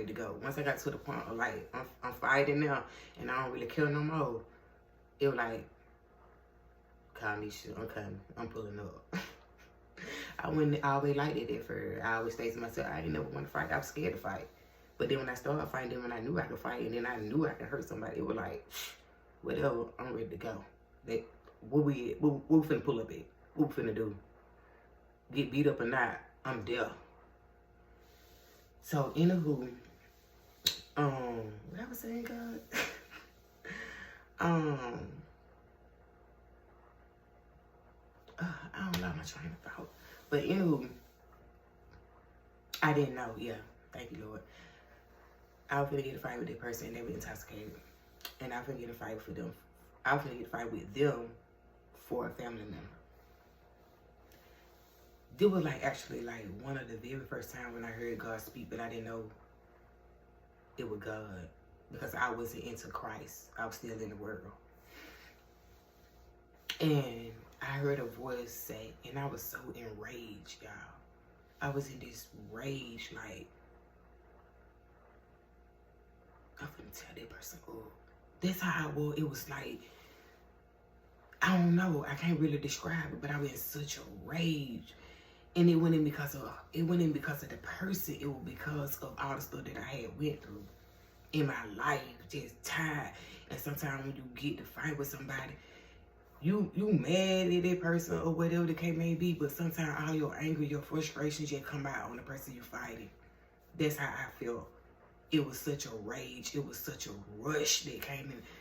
ready to go. Once I got to the point of like, I'm fighting now and I don't really care no more, it was like, call me shit, I'm coming, I'm pulling up. I wouldn't always like it at first. I always say to myself, I ain't never want to fight. I was scared to fight. But then when I started fighting, then when I knew I could fight, and then I knew I could hurt somebody, it was like, whatever, I'm ready to go. What we finna pull up at? What we finna do? Get beat up or not, I'm there. So, anywho, what I was saying, God? I don't know my train of thought. But anywho, I didn't know, yeah. Thank you, Lord. I was finna get a fight with that person and they were intoxicated. And I was finna get a fight for them. I was finna get a fight with them for a family member. This was like actually like one of the very first time when I heard God speak, but I didn't know it was God because I wasn't into Christ. I was still in the world. And I heard a voice say, and I was so enraged, y'all. I was in this rage, like, I'm gonna tell that person, oh, that's how I was. It was like, I don't know, I can't really describe it, but I was in such a rage. And it wasn't because of the person, it was because of all the stuff that I had went through in my life, just tired. And sometimes when you get to fight with somebody, you mad at that person or whatever the case may be, but sometimes all your anger, your frustrations just come out on the person you fighting. That's how I felt. It was such a rage. It was such a rush that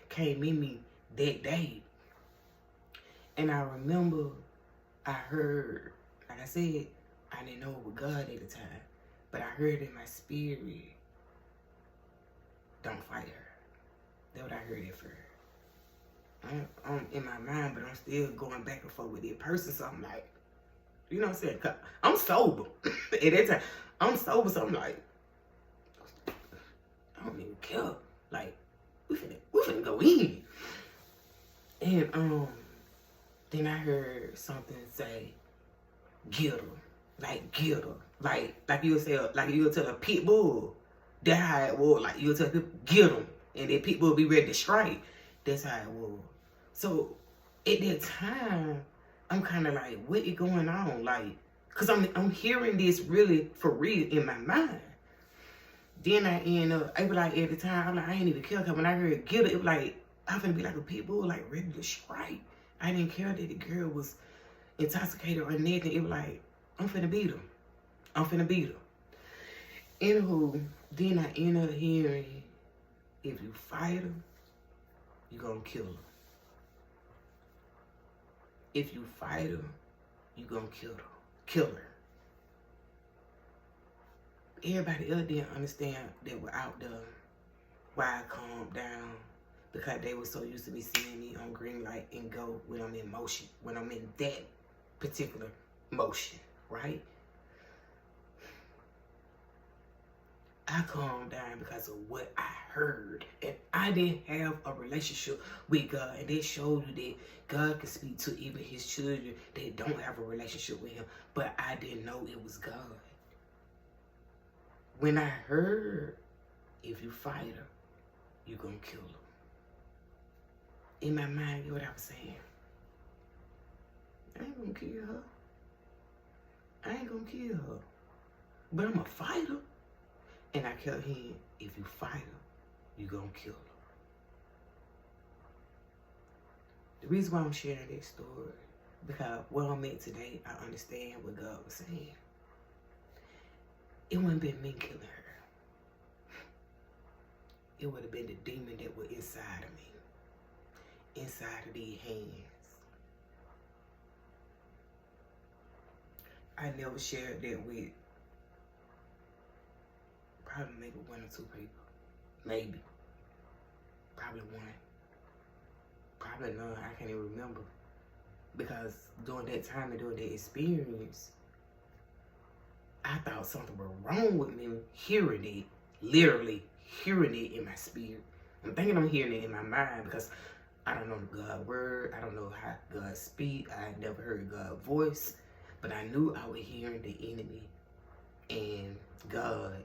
came in me that day. And I remember I heard, like I said, I didn't know it was God at the time, but I heard in my spirit, don't fight her. That's what I heard at first. I'm in my mind, but I'm still going back and forth with that person, so I'm like, you know what I'm saying? I'm sober. At that time, I'm sober, so I'm like, I don't even care. Like, we finna go in. And then I heard something say, get her. Like, get her. Like you would say, like you would tell a pit bull. That's how it was. Like, you would tell people, get them. And that pit bull be ready to strike. That's how it was. So, at that time, I'm kind of like, what is going on? Like, because I'm hearing this really for real in my mind. Then I end up, it was like at the time, I'm like, I ain't even care. Because when I heard get her, it was like, I'm finna be like a pit bull, like ready to strike. I didn't care that the girl was intoxicated or nothing. It was like, I'm finna beat her. I'm finna beat her. Anywho, then I end up hearing, if you fight her, you gonna kill her. If you fight her, you gonna kill her. Everybody else didn't understand that without the why I calmed down, because they were so used to me seeing me on green light and go when I'm in motion, when I'm in that particular motion, right? I calmed down because of what I heard. And I didn't have a relationship with God. And they showed you that God can speak to even his children that don't have a relationship with him. But I didn't know it was God. When I heard, if you fight her, you're going to kill her. In my mind, you know what I was saying? I ain't going to kill her. I ain't going to kill her. But I'm a fighter. And I kept hearing, if you fight her, you gonna kill her. The reason why I'm sharing this story, because where I'm at today, I understand what God was saying. It wouldn't been me killing her. It would have been the demon that was inside of me. Inside of these hands. I never shared that with probably maybe 1 or 2 people. Maybe. Probably 1. Probably none. I can't even remember. Because during that time and during that experience, I thought something was wrong with me hearing it. Literally hearing it in my spirit. I'm thinking I'm hearing it in my mind because I don't know God's word. I don't know how God speak. I never heard God's voice. But I knew I was hearing the enemy and God